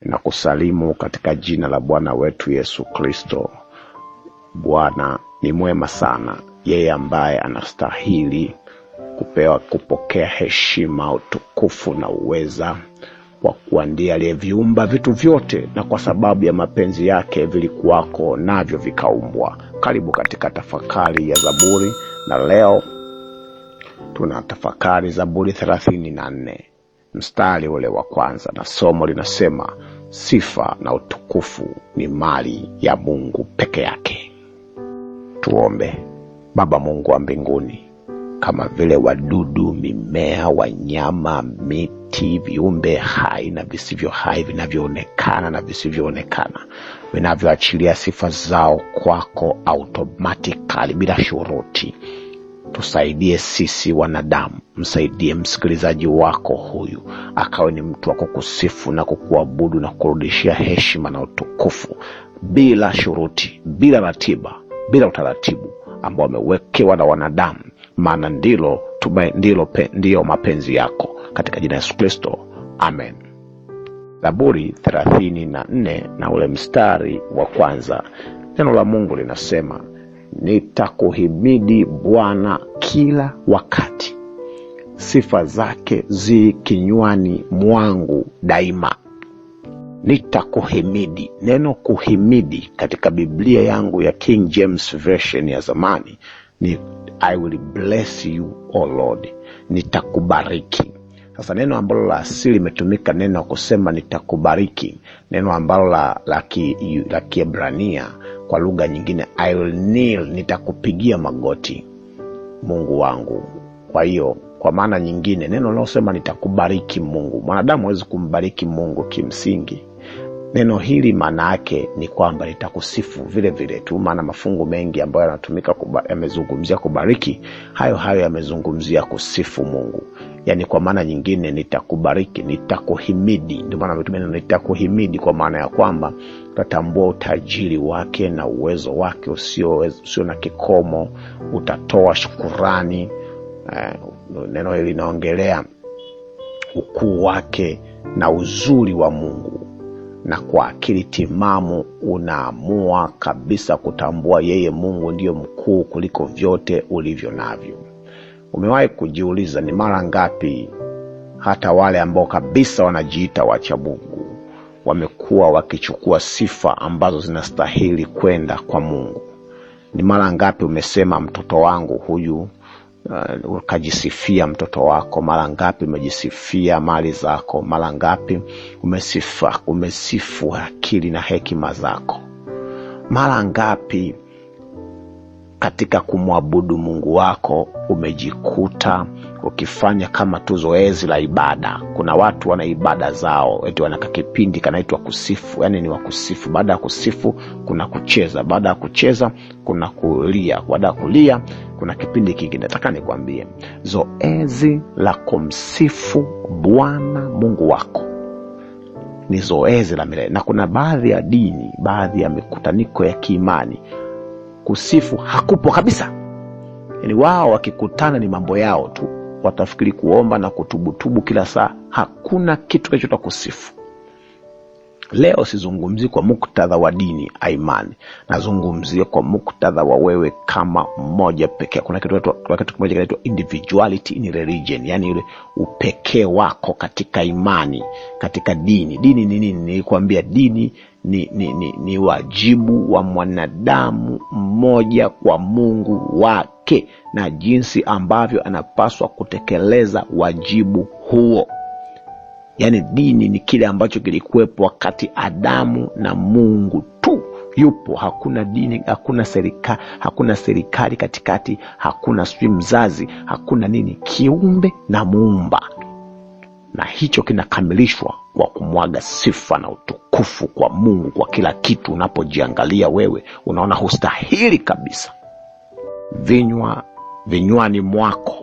Na kusalimu katika jina la Bwana wetu Yesu Kristo. Bwana ni mwema sana, yeye ambaye anastahili kupokea heshima, utukufu na uweza, kwa kuwa ndiye aliyeviumba vitu vyote, na kwa sababu ya mapenzi yake vilikuwako navyo vikaumbwa. Karibu katika tafakari ya Zaburi, na leo tunatafakari Zaburi 34 mstari ule wa kwanza, na somo linasema sifa na utukufu ni mali ya Mungu peke yake. Tuombe. Baba Mungu wa mbinguni, kama vile wadudu, mimea, wanyama, miti, viumbe hai na visivyo hai, vinavyoonekana na visivyoonekana, vinavyoachilia sifa zao kwako automatically bila shuruti, tusaidie sisi wanadamu, msaidie msikilizaji wako huyu akawe ni mtu wa kukusifu na kukuabudu na kurudishia heshima na utukufu bila shuruti, bila ratiba, bila utaratibu ambao umewekewa na wanadamu, maana ndio mapenzi yako, katika jina la Yesu Kristo, amen. Zaburi 34 na ule mstari wa kwanza, neno la Mungu linasema, nitakuhimidi Bwana kila wakati, sifa zake zi kinywani mwangu daima. Nitakuhimidi. Neno kuhimidi katika Biblia yangu ya King James Version ya zamani ni I will bless you, O Lord. Nitakubariki. Sasa neno ambalo la asili imetumika neno kusema nitakubariki, neno ambalo la Kiebrania kwa lugha nyingine I will kneel, nitakupigia magoti Mungu wangu. Kwa hiyo kwa maana nyingine neno linalosema nitakubariki Mungu, mwanadamu hawezi kumbariki Mungu kimsingi. Neno hili maana yake ni kwamba nitakusifu vile vile tu, maana mafungu mengi ambayo yanatumika yamezungumzia kubariki, hayo yamezungumzia kusifu Mungu. Yani kwa maana nyingine nitakubariki, nitakuhimidi. Ndio maana ametumia neno nitakuhimidi, kwa maana ya kwamba utatambua utajiri wake na uwezo wake usio na kikomo, utatoa shukurani. Neno hili linaongelea ukuu wake na uzuri wa Mungu, na kwa akili timamu unaamua kabisa kutambua yeye Mungu ndiyo mkuu kuliko vyote ulivyo navyo. Umewahi kujiuliza ni mara ngapi hata wale ambao kabisa wanajiita wacha Mungu wamekuwa wakichukua sifa ambazo zinastahili kwenda kwa Mungu? Ni mara ngapi umesema mtoto wangu huyu, ukajisifia mtoto wako? Mara ngapi umejisifia mali zako? Mara ngapi umesifu akili na hekima zako? Mara ngapi katika kumwabudu Mungu wako umejikuta ukifanya kama tu zoezi la ibada? Kuna watu wana ibada zao, eti wanaka kipindi kanaitwa kusifu, yani ni wakusifu. Baada ya kusifu kuna kucheza, baada ya kucheza kuna kulia, baada ya kulia kuna kipindi kingine. Nataka nikwambie, zoezi la kumsifu Bwana Mungu wako ni zoezi la milele. Na kuna baadhi ya dini, baadhi ya mikutaniko ya kiimani, kusifu hakupo kabisa. Yani wao wakikutana ni mambo yao tu, watafikiri kuomba na kutubutubu kila saa. Hakuna kitu kinachoitwa kusifu. Leo sizungumzi kwa muktadha wa dini imani, nazungumzia kwa muktadha wa wewe kama mmoja pekee. Kuna kitu kimoja kinaitwa individuality in religion, yani ile upekee wako katika imani, katika dini. Dini ni nini? Nilikwambia dini ni wajibu wa mwanadamu mmoja kwa Mungu wake, na jinsi ambavyo anapaswa kutekeleza wajibu huo. Yani dini ni kile ambacho kilikuwepo wakati Adamu na Mungu tu yupo. Hakuna dini, hakuna serikali katikati, hakuna mzazi, hakuna nini, kiumbe na muumba. Na hicho kinakamilishwa kwa kumwaga sifa na utukufu kwa Mungu kwa kila kitu. Unapojiangalia wewe unaona hustahili kabisa. Vinywani mwako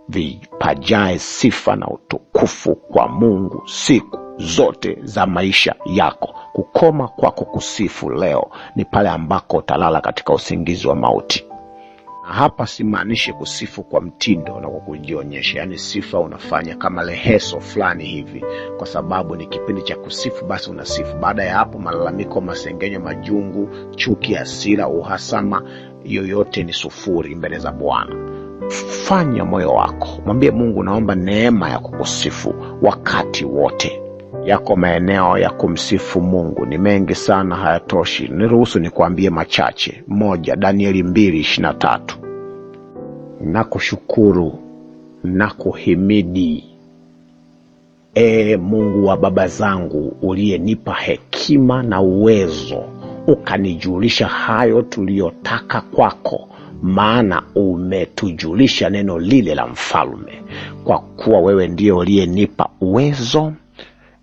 vipajae sifa na utukufu kwa Mungu siku zote za maisha yako. Kukoma kwako kusifu leo ni pale ambako utalala katika usingizi wa mauti. Hapa simaanishi kusifu kwa mtindo na kwa kujionyesha, yani sifa unafanya kama leheso fulani hivi, kwa sababu ni kipindi cha kusifu, basi unasifu. Baada ya hapo, malalamiko, masengenyo, majungu, chuki, hasira, uhasama, yoyote ni sufuri mbele za Bwana. Fanya moyo wako, mwambie Mungu, naomba neema ya kukusifu wakati wote. Yako maeneo ya kumsifu Mungu ni mengi sana, hayatoshi. Niruhusu nikwambie machache. Moja, Danieli 2:23. Nakushukuru na kuhimidi, Mungu wa baba zangu, uliyenipa hekima na uwezo, ukanijulisha hayo tuliyotaka kwako, maana umetujulisha neno lile la mfalme. Kwa kuwa wewe ndiye uliyenipa uwezo,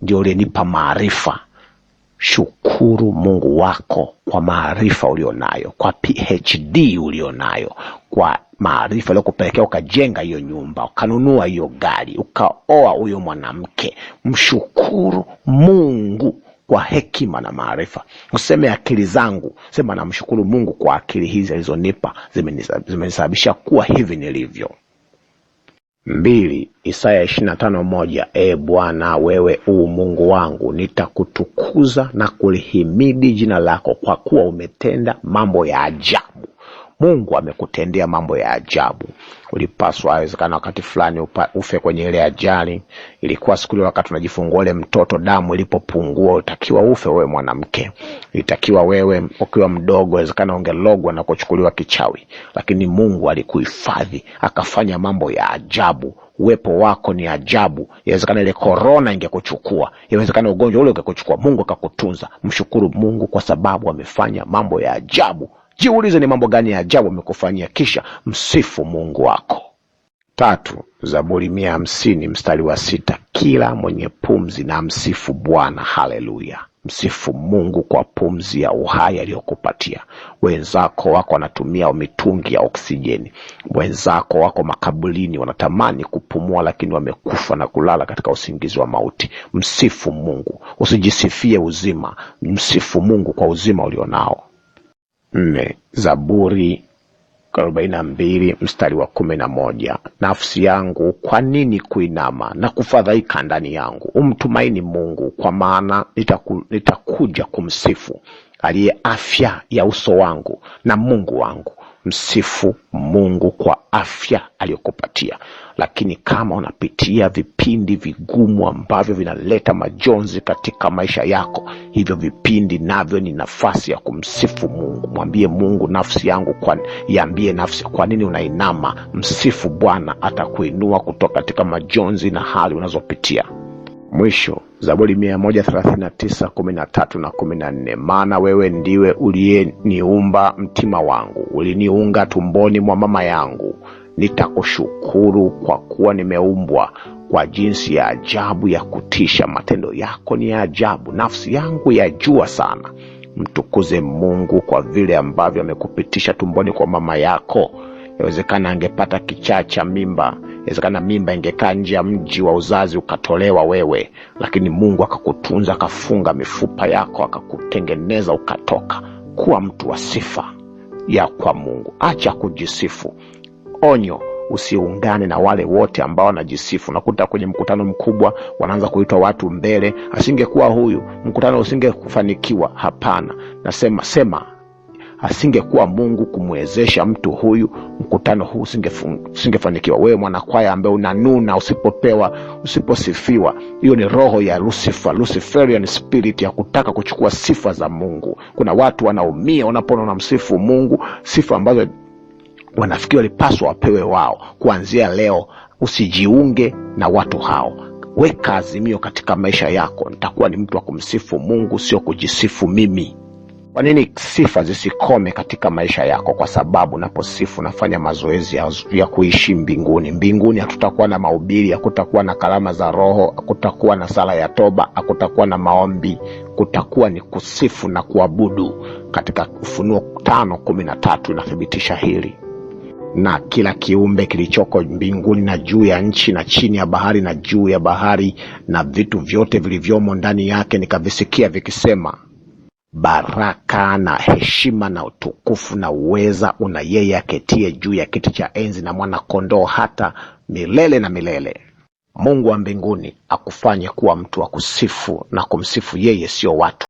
ndio uliyenipa maarifa. Shukuru Mungu wako kwa maarifa ulionayo, kwa PhD ulionayo, kwa maarifa aliyokupelekea ukajenga hiyo nyumba, ukanunua hiyo gari, ukaoa huyo mwanamke. Mshukuru Mungu kwa hekima na maarifa. Useme akili zangu, sema namshukuru Mungu kwa akili hizi alizonipa, zimenisababisha kuwa hivi nilivyo. 2, Isaya 25:1. Bwana, wewe Mungu wangu, nitakutukuza na kulihimidi jina lako, kwa kuwa umetenda mambo ya ajabu. Mungu amekutendea mambo ya ajabu. Ulipaswa awezekana wakati fulani ufe kwenye ile ajali. Ilikuwa siku ile wakati unajifungua ile mtoto, damu ilipopungua, utakiwa ufe wewe mwanamke. Ilitakiwa wewe ukiwa mdogo, awezekana ungelogwa na kuchukuliwa kichawi, lakini Mungu alikuhifadhi, akafanya mambo ya ajabu. Uwepo wako ni ajabu. Inawezekana ile corona ingekuchukua, inawezekana ugonjwa ule ungekuchukua, Mungu akakutunza. Mshukuru Mungu kwa sababu amefanya mambo ya ajabu. Jiulize ni mambo gani ya ajabu amekufanyia, kisha msifu Mungu wako. 3, Zaburi 150:6. Kila mwenye pumzi na msifu Bwana. Haleluya. Msifu Mungu kwa pumzi ya uhai aliyokupatia. Wenzako wako wanatumia mitungi ya oksijeni. Wenzako wako makaburini wanatamani kupumua, lakini wamekufa na kulala katika usingizi wa mauti. Msifu Mungu. Usijisifie uzima. Msifu Mungu kwa uzima ulionao. 4, Zaburi 42:11. Nafsi yangu, kwa nini kuinama na kufadhaika ndani yangu? Umtumaini Mungu, kwa maana nitakuja kumsifu, aliye afya ya uso wangu na Mungu wangu. Msifu Mungu kwa afya aliyokupatia. Lakini kama unapitia vipindi vigumu ambavyo vinaleta majonzi katika maisha yako, hivyo vipindi navyo ni nafasi ya kumsifu Mungu. Mwambie Mungu, nafsi yangu, iambie nafsi, kwa nini unainama? Msifu Bwana, atakuinua kutoka katika majonzi na hali unazopitia. Mwisho, Zaburi 139:13 na 14. Maana wewe ndiwe uliyeniumba mtima wangu, uliniunga tumboni mwa mama yangu. Nitakushukuru kwa kuwa nimeumbwa kwa jinsi ya ajabu ya kutisha. Matendo yako ni ya ajabu, nafsi yangu yajua sana. Mtukuze Mungu kwa vile ambavyo amekupitisha tumboni kwa mama yako. Yawezekana angepata kichaa cha mimba, yawezekana mimba ingekaa nje ya mji wa uzazi ukatolewa wewe, lakini Mungu akakutunza, akafunga mifupa yako, akakutengeneza ukatoka. Kuwa mtu wa sifa ya kwa Mungu. Acha kujisifu. Onyo, usiungane na wale wote ambao wanajisifu. Nakuta kwenye mkutano mkubwa wanaanza kuitwa watu mbele, asingekuwa huyu mkutano usingekufanikiwa. Hapana, nasema asingekuwa Mungu kumwezesha mtu huyu, mkutano huu usingefanikiwa. Wewe mwanakwaya ambaye unanuna usiposifiwa, hiyo ni roho ya Luciferian spirit ya kutaka kuchukua sifa za Mungu. Kuna watu wanaumia wanapoona unamsifu Mungu, sifa ambazo wanafikiri walipaswa wapewe wao. Kuanzia leo usijiunge na watu hao. Weka azimio katika maisha yako, nitakuwa ni mtu wa kumsifu Mungu, sio kujisifu mimi. Kwa nini sifa zisikome katika maisha yako? Kwa sababu unaposifu unafanya mazoezi ya kuishi mbinguni. Mbinguni hatutakuwa na mahubiri, hakutakuwa na kalama za roho, hakutakuwa na sala ya toba, hakutakuwa na maombi. Kutakuwa ni kusifu na kuabudu. Katika Ufunuo 5:13 inathibitisha hili. Na kila kiumbe kilichoko mbinguni na juu ya nchi na chini ya bahari na juu ya bahari na vitu vyote vilivyomo ndani yake nikavisikia vikisema, baraka na heshima na utukufu na uweza una yeye aketie juu ya kiti cha enzi na mwana kondoo hata milele na milele. Mungu wa mbinguni akufanye kuwa mtu wa kusifu na kumsifu yeye, sio watu.